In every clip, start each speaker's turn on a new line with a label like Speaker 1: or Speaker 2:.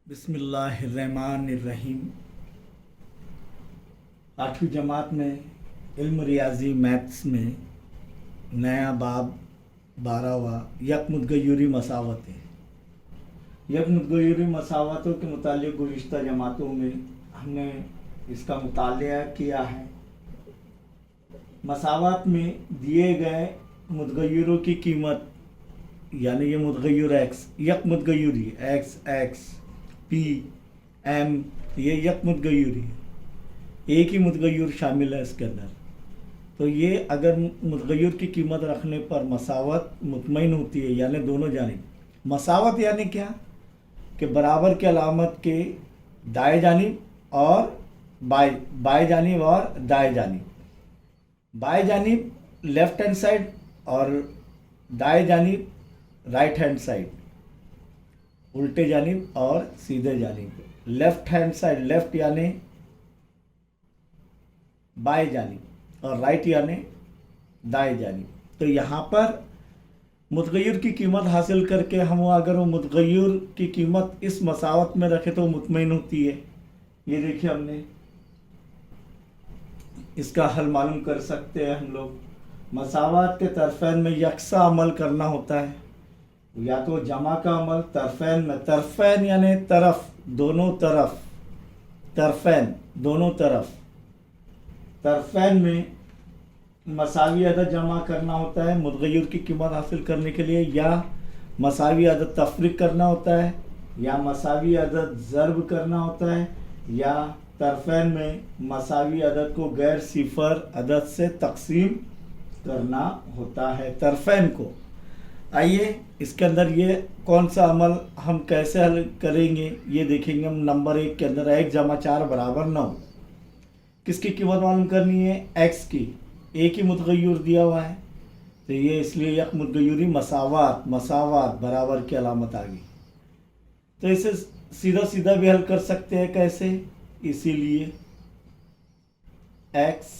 Speaker 1: बिस्मिल्लाहिर्रहमानिर्रहीम। 8वीं जमात में इल्म रियाजी मैथ्स में नया बाब 12वां यकमुतगय्युरी मसावत है। यकमुतगय्युरी मसावतों के मुतालिक गुज़िश्ता जमातों में हमने इसका मुतालिया किया है। मसावत में दिए गए मुतगय्युरों की कीमत, यानी ये मुतगय्युर एक्स, यकमुतगय्युरी एक्स एक्स पी एम, ये यकमुतगय्युरी है, एक ही मुतगय्युर शामिल है इसके अंदर। तो ये अगर मुतगय्युर की कीमत रखने पर मसावत मुतमईन होती है, यानी दोनों जानिब। मसावत यानी क्या कि बराबर की अलामत के दाएं जानिब और बाएं जानिब और दाएं जानिब, बाएं जानिब लेफ्ट हैंड साइड और दाएं जानिब राइट हैंड साइड, उल्टे जानिब और सीधे जानिब। लेफ्ट हैंड साइड, लेफ्ट यानी बाएं जानिब और राइट यानी दाएं जानिब। तो यहाँ पर मुतगय्युर की कीमत हासिल करके हम अगर वो मुतगय्युर की कीमत इस मसावत में रखें तो मुतमईन होती है। ये देखिए, हमने इसका हल मालूम कर सकते हैं हम लोग। मसावत के तरफैन में यकसा अमल करना होता है, या तो जमा का अमल तरफैन में, तरफैन यानी तरफ, दोनों तरफ, तरफैन दोनों तरफ। तरफैन में मसावी अदद जमा करना होता है मुतगय्युर की कीमत हासिल करने के लिए, या मसावी अदद तफरीक करना होता है, या मसावी अदद ज़र्ब करना होता है, या तरफैन में मसावी अदद को गैर सिफर अदद से तकसीम करना होता है तरफैन को। आइए इसके अंदर ये कौन सा अमल हम कैसे हल करेंगे ये देखेंगे हम। नंबर 1 के अंदर x जमा 4 बराबर 9। किसकी कीमत मालूम करनी है? x की। एक ही मुतगय्युर दिया हुआ है तो ये इसलिए यक मुतगय्युरी मसावत, मसावत बराबर की अलामत आ गई। तो इसे सीधा सीधा भी हल कर सकते हैं। कैसे? इसीलिए x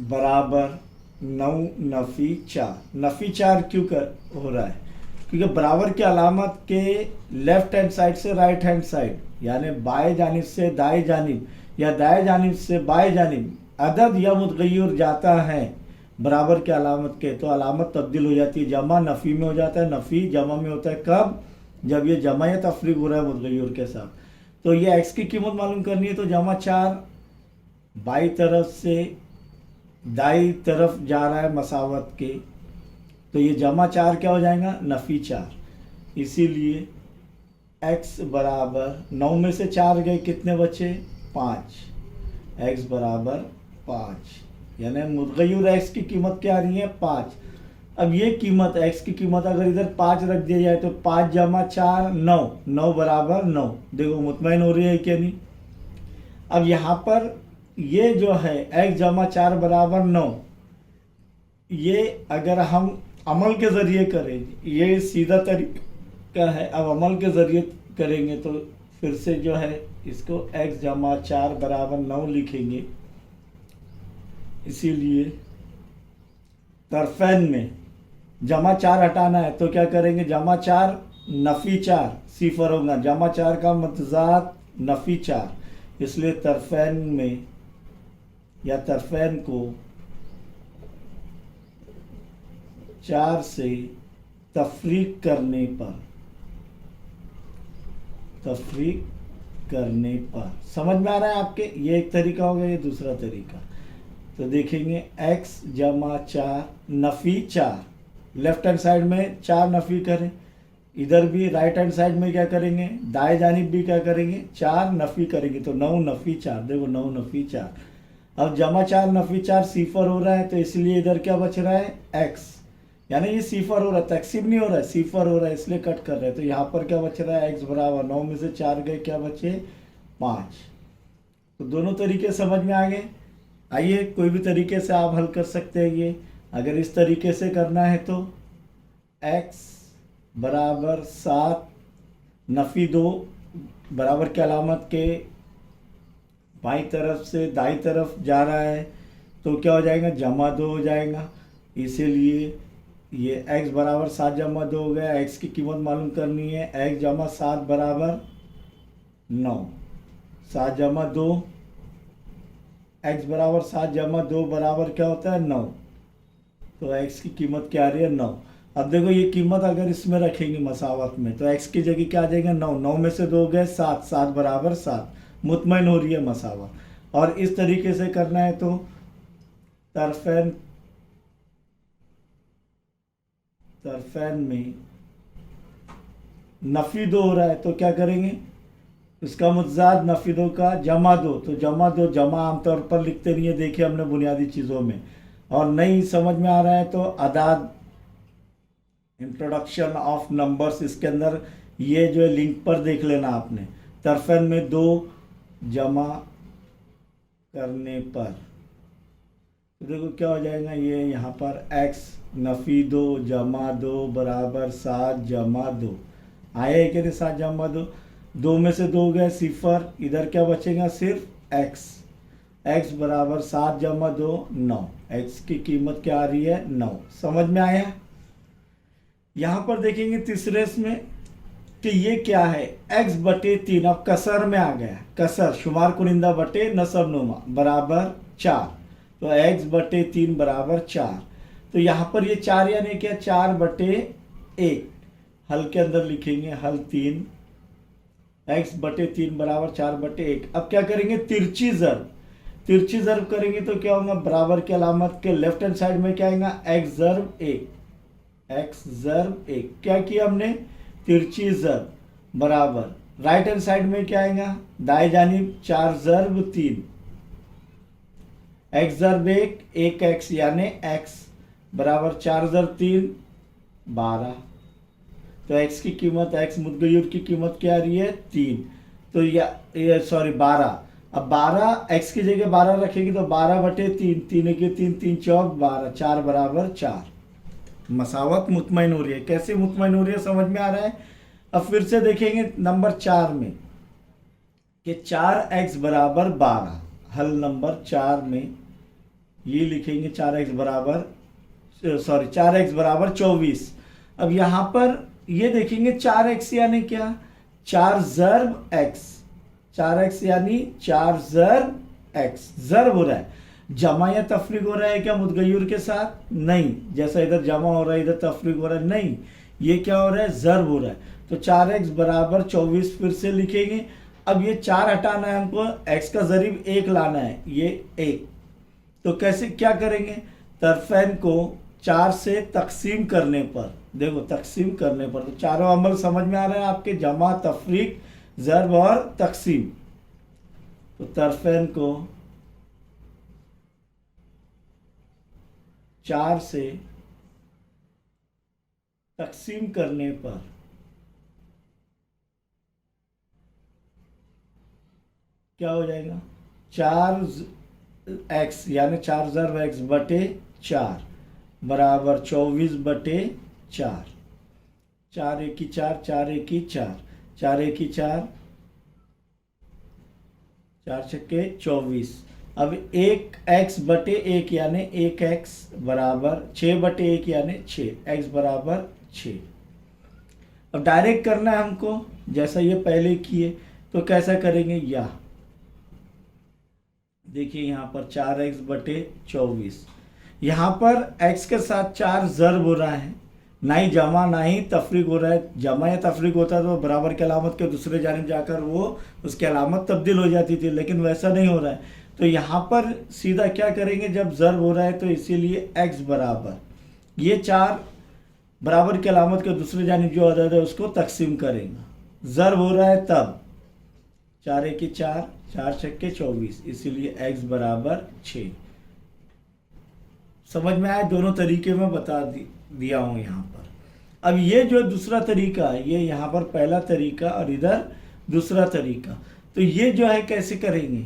Speaker 1: बराबर 9 नफ़ी 4। नफ़ी 4 क्यों हो रहा है? क्योंकि बराबर की अलामत के लेफ्ट हैंड साइड से राइट हैंड साइड, यानी बाएं जानिब से दाएं जानिब या दाएं जानिब से बाएं जानिब अदद या मुतगय्युर जाता है बराबर के अलामत के, तो अलामत तब्दील हो जाती है। जमा नफ़ी में हो जाता है, नफ़ी जमा में होता है। कब? जब ये जमा या तफरीक हो रहा है मुतगय्युर के साथ। तो ये x की कीमत मालूम करनी है, तो जमा 4 बाई तरफ से दाई तरफ जा रहा है मसावत के, तो ये जमा 4 क्या हो जाएगा? नफ़ी 4। इसीलिए x बराबर 9 में से 4 गए, कितने बचे? 5। x बराबर 5, यानी मुतगय्युर x की कीमत क्या आ रही है? 5। अब ये कीमत x की कीमत अगर इधर 5 रख दिया जाए तो 5 जमा 4 9, 9 बराबर 9। देखो मुतमईन हो रही है क्या नहीं? अब यहाँ पर ये जो है x जमा 4 बराबर 9, ये अगर हम अमल के ज़रिए करें, ये सीधा तरीका है। अब अमल के ज़रिए करेंगे तो फिर से जो है इसको x जमा 4 बराबर 9 लिखेंगे। इसीलिए तरफैन में जमा 4 हटाना है तो क्या करेंगे? जमा 4 नफ़ी 4 सिफर होगा, जमा 4 का मतजाद नफ़ी 4। इसलिए तरफैन में या तरफैन को 4 से तफरीक करने पर समझ में आ रहा है आपके? ये एक तरीका हो गया, ये दूसरा तरीका। तो देखेंगे x जमा 4 नफ़ी 4, लेफ्ट हैंड साइड में 4 नफ़ी करें, इधर भी राइट हैंड साइड में क्या करेंगे? दाएं जानिब भी क्या करेंगे? 4 नफ़ी करेंगे, तो 9 नफ़ी 4। देखो 9 नफ़ी 4। अब जमा 4 नफ़ी 4 सिफर हो रहा है, तो इसलिए इधर क्या बच रहा है? x, यानी ये सिफर हो रहा है, तकसीम नहीं हो रहा है, सिफर हो रहा है, इसलिए कट कर रहे हैं। तो यहाँ पर क्या बच रहा है? x बराबर 9 में से 4 गए, क्या बचे? 5। तो दोनों तरीके समझ में आ गए। आइए कोई भी तरीके से आप हल कर सकते हैं ये। अगर इस तरीके से करना है तो x बराबर 7 नफ़ी 2 बराबर की अलामत के बाई तरफ से दाई तरफ जा रहा है, तो क्या हो जाएगा? जमा 2 हो जाएगा। इसीलिए ये x बराबर 7 जमा 2 हो गया। x की कीमत मालूम करनी है, x जमा 7 बराबर 9, 7 जमा 2, x बराबर 7 जमा 2 बराबर क्या होता है 9, तो x की कीमत क्या आ रही है 9। अब देखो ये कीमत अगर इसमें रखेंगे मसावत में तो x की जगह क्या आ जाएगा 9, 9 में से 2 गए 7, 7 बराबर 7, मुतमईन हो रही है मसावत। और इस तरीके से करना है तो तरफैन में नफी 2 हो रहा है तो क्या करेंगे, इसका मुतजाद नफी 2 का जमा 2, तो जमा 2 जमा आमतौर पर लिखते नहीं है, देखिए हमने बुनियादी चीज़ों में। और नहीं समझ में आ रहा है तो अदाद इंट्रोडक्शन ऑफ नंबर्स, इसके अंदर ये जो है लिंक पर देख लेना आपने। तरफैन में 2 जमा करने पर तो देखो क्या हो जाएगा, ये यहाँ पर x नफ़ी 2 जमा 2 बराबर 7 जमा 2 आया है कि नहीं, 7 जमा 2, 2 में से 2 गए 0, इधर क्या बचेगा सिर्फ x बराबर 7 जमा 2 9, x की कीमत क्या आ रही है 9। समझ में आया। यहाँ पर देखेंगे तीसरे इसमें कि ये क्या है x बटे 3, अब कसर में आ गया, कसर शुमार कुनिंदा बटे नसब नुमा बराबर 4, तो x बटे 3 बराबर 4। तो यहाँ पर ये 4 यानी क्या 4 बटे 1, हल के अंदर लिखेंगे हल 3, x बटे 3 बराबर 4 बटे 1। अब क्या करेंगे तिरछी ज़र्ब करेंगे तो क्या होगा, बराबर की अलामत के लेफ्ट हैंड साइड में क्या आएगा x ज़र्ब 1, क्या किया हमने तिरछी ज़र्ब बराबर राइट हैंड साइड में क्या आएगा दाएं जानिब 4 ज़र्ब 3, x ज़र्ब 1 1x यानी x बराबर 4 ज़र्ब 3 12, तो x की कीमत x मुतगय्यर की कीमत क्या आ रही है 3, तो ये सॉरी 12। अब 12 x की जगह 12 रखेंगे तो 12 बटे 3, 3 के 3 3 चौक 12, 4 बराबर 4, मसावत मुतमईन हो रही है। कैसे मुतमईन हो रही है समझ में आ रहा है। अब फिर से देखेंगे नंबर 4 में कि 4x बराबर 12, हल नंबर 4 में ये लिखेंगे 4x बराबर 24। अब यहाँ पर ये देखेंगे 4x यानी क्या 4 ज़र्ब x, 4x यानी 4 ज़र्ब x, ज़र्ब हो रहा है, जमा या तफरीक हो रहा है क्या मुतगय्यर के साथ, नहीं, जैसा इधर जमा हो रहा है इधर तफरीक हो रहा है, नहीं, ये क्या हो रहा है ज़र्ब हो रहा है। तो 4x बराबर 24 फिर से लिखेंगे। अब ये 4 हटाना है हमको, x का ज़रीब 1 लाना है, ये 1, तो कैसे क्या करेंगे, तरफैन को 4 से तकसीम करने पर, देखो तकसीम करने पर तो चारों अमल समझ में आ रहा है आपके, जमा तफरीक ज़र्ब और तकसीम। तो तरफैन को 4 से तकसीम करने पर क्या हो जाएगा 4x यानी 4 ज़र्ब x बटे 4 बराबर 24 बटे 4, 4 1 की 4, 4 1 की 4, 4 1 की 4, 4 छक्के 24। अब 1x बटे 1 यानी 1x बराबर 6 बटे 1 यानी 6, x बराबर 6। अब डायरेक्ट करना है हमको जैसा ये पहले किए, तो कैसा करेंगे, या देखिए यहाँ पर 4x बटे 24, यहाँ पर x के साथ 4 ज़र्ब हो रहा है, ना ही जमा ना ही तफरीक हो रहा है। जमा या तफरीक होता तो बराबर की अलामत के दूसरे जानिब जाकर वो उसकी अलामत तब्दील हो जाती थी, लेकिन वैसा नहीं हो रहा है। तो यहाँ पर सीधा क्या करेंगे, जब ज़र्ब हो रहा है तो इसीलिए x बराबर ये 4 बराबर की अलामत के दूसरे जानिब जो अदद है उसको तकसीम करेंगे। ज़र्ब हो रहा है तब 4 1 की 4, 4 छक्के 24, इसीलिए x बराबर 6। समझ में आया, दोनों तरीके में बता दिया हूँ यहाँ पर। अब ये जो दूसरा तरीका है, ये यहाँ पर पहला तरीका और इधर दूसरा तरीका, तो ये जो है कैसे करेंगे,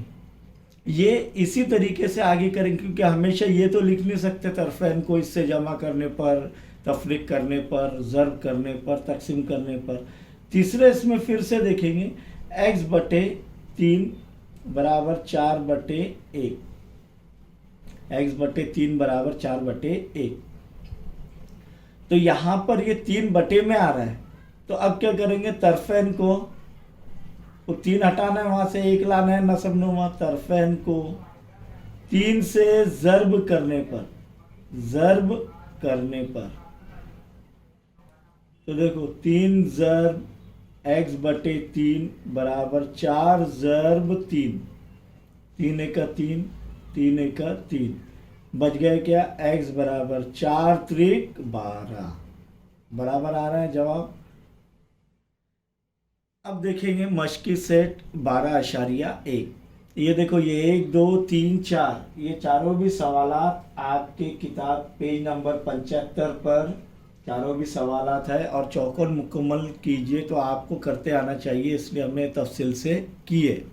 Speaker 1: ये इसी तरीके से आगे करेंगे, क्योंकि हमेशा ये तो लिख नहीं सकते तरफैन को इससे जमा करने पर, तफरीक करने पर, ज़र्ब करने पर, तकसीम करने पर। तीसरे इसमें फिर से देखेंगे x बटे 3 बराबर 4 बटे 1, x बटे 3 बराबर 4 बटे 1। तो यहाँ पर ये 3 में आ रहा है, तो अब क्या करेंगे, तरफेन को, वो 3 हटाना है, वहां से 1 लाना है नसबनुमा। तरफेन को 3 से ज़र्ब करने पर तो देखो 3 ज़र्ब x/3 बराबर 4 ज़र्ब 3, 3 एका 3, 3 एका 3, बच गए क्या, x बराबर 4 त्रिक 12 बराबर आ रहा है जवाब। अब देखेंगे मश्की सेट 12.1। ये देखो, ये 1 2 3 4 ये चारों भी सवालात आपके किताब पेज नंबर 75 पर चारों भी सवालात है, और चौकोर मुकम्मल कीजिए तो आपको करते आना चाहिए, इसलिए हमने तफसील से किए।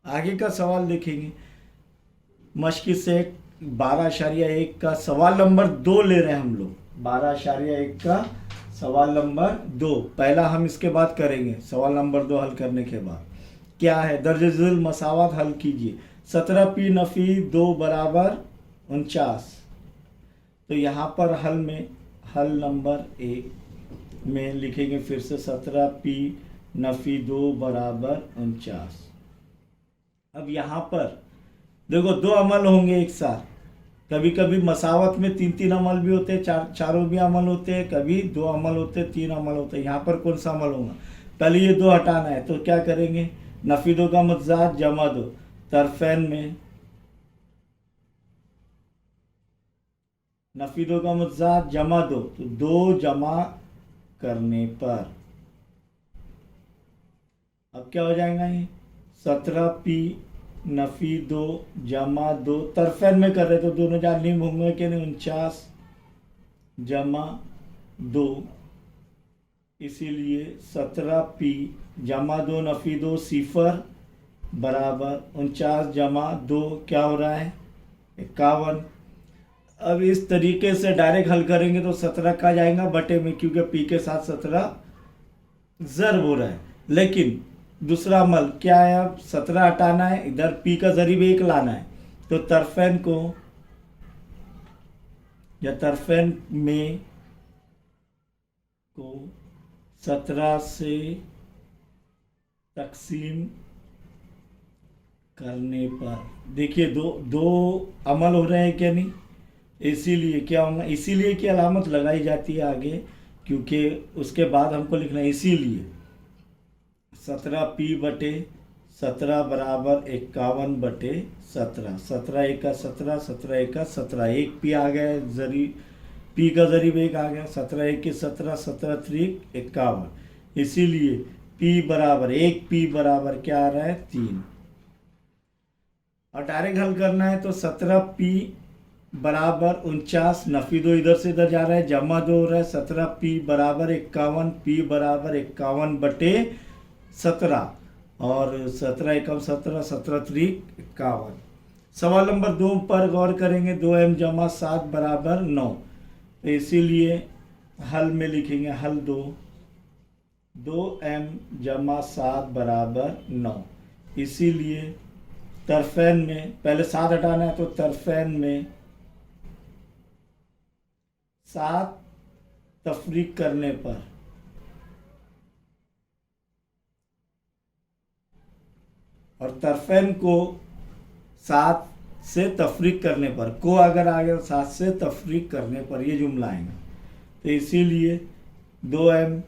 Speaker 1: आगे का सवाल देखेंगे, मश्की सेट 12.1 का सवाल नंबर 2 ले रहे हैं हम लोग। 12.1 का सवाल नंबर 2 पहला हम इसके बाद करेंगे, सवाल नंबर 2 हल करने के बाद क्या है, दर्जे मसावत हल कीजिए। 17p नफ़ी 2 बराबर 49। तो यहाँ पर हल नंबर 1 में लिखेंगे फिर से 17p नफ़ी 2 बराबर 49। अब यहाँ पर देखो 2 अमल होंगे एक साथ, कभी कभी मसावत में 3 अमल भी होते हैं, चारों भी अमल होते हैं, कभी 2 अमल होते हैं, 3 अमल होते हैं। यहाँ पर कौन सा अमल होगा, पहले ये 2 हटाना है, तो क्या करेंगे, नफ़ी 2 का मुतज़ाद जमा 2, तरफेन में नफ़ी 2 का मुतज़ाद जमा 2, तो 2 जमा करने पर अब क्या हो जाएगा, ये 17p नफ़ी 2 जमा 2, तरफेन में कर रहे तो दोनों जानिब होंगे कि नहीं, 49 जमा 2, इसीलिए 17p जमा 2 नफ़ी 2 0 बराबर 49 जमा 2 क्या हो रहा है, 51। अब इस तरीके से डायरेक्ट हल करेंगे तो 17 का जाएगा बटे में, क्योंकि p के साथ 17 ज़र्ब हो रहा है। लेकिन दूसरा अमल क्या है, अब 17 हटाना है, इधर p का ज़रीब 1 लाना है, तो तरफेन को या तरफेन में को 17 से तकसीम करने पर देखिए दो अमल हो रहे हैं क्या नहीं, इसीलिए क्या होगा, इसीलिए की अलामत लगाई जाती है आगे, क्योंकि उसके बाद हमको लिखना है, इसीलिए 17p बटे 17 बराबर 51 बटे 17, 17 एका 17, 17 एका 17, 1 p आ गया, p का ज़रीब 1 आ गया, 17 एके 17, 17 त्रिक 51, इसीलिए p बराबर 1p बराबर क्या आ रहा है, 3। और डायरेक्ट हल करना है तो 17p बराबर 49, नफ़ी 2 इधर से इधर जा रहा है, जमा 2 हो रहा है, 17p बराबर 51, p बराबर 51 बटे 17, और 17 एकम 17, 17 त्रिक 51। सवाल नंबर 2 पर गौर करेंगे, 2m जमा 7 बराबर 9, तो इसीलिए हल में लिखेंगे हल 2m जमा 7 बराबर 9, इसीलिए तरफेन में पहले 7 हटाना है, तो तरफेन में 7 तफरीक करने पर और तरफेन को 7 से तफरीक करने पर, को अगर आ गया 7 से तफरीक करने पर ये जुमला आएगा, तो इसीलिए 2m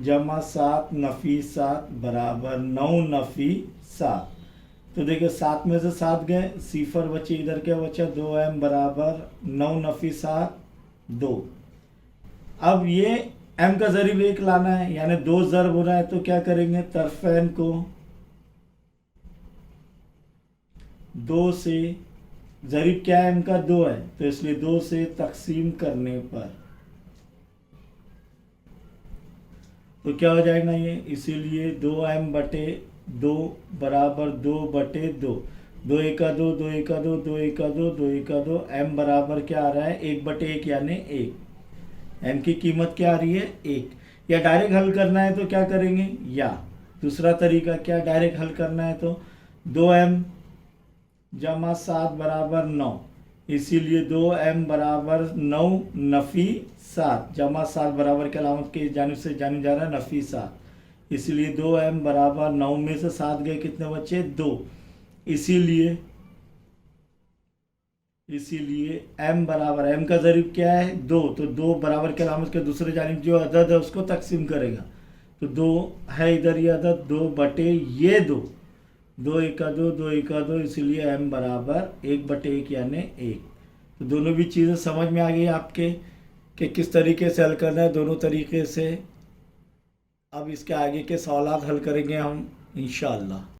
Speaker 1: जमा 7 नफ़ी 7 बराबर 9 नफ़ी 7। तो देखिए 7 में से 7 गए, 0 बचे, इधर क्या बचा, 2m बराबर 9 नफ़ी 7 2। अब ये m का ज़रीब 1 लाना है, यानी 2 ज़र्ब हो रहा है, तो क्या करेंगे, तरफेन को 2 से, ज़रीब क्या है m का, 2 है, तो इसलिए 2 से तकसीम करने पर तो क्या हो जाएगा ये, इसीलिए 2m बटे 2 बराबर 2 बटे 2, 2 एका 2, 2 एका 2, 2 एका 2, 2 एका 2, m बराबर क्या आ रहा है, 1 बटे 1 यानी 1, m की कीमत क्या आ रही है, 1। या डायरेक्ट हल करना है तो क्या करेंगे, या दूसरा तरीका क्या, डायरेक्ट हल करना है तो 2m जमा 7 बराबर 9, इसीलिए 2m बराबर 9 नफ़ी 7 जमा 7 बराबर के अलामत के जानिब से जानी जा रहा है नफ़ी 7। इसीलिए 2m बराबर 9 में से 7 गए, कितने बचे 2। इसीलिए m बराबर m का ज़रीब क्या है 2, तो 2 बराबर के अलामत के दूसरे जानिब जो अदद है उसको तकसीम करेगा, तो 2 है इधर ये अदद 2 बटे ये 2, 2 एका 2, 2 एका 2, इसीलिए m बराबर 1 बटे 1 यानी 1। तो दोनों भी चीज़ें समझ में आ गई आपके कि किस तरीके से हल करना है दोनों तरीके से। अब इसके आगे के सवालात हल करेंगे हम इंशाअल्लाह।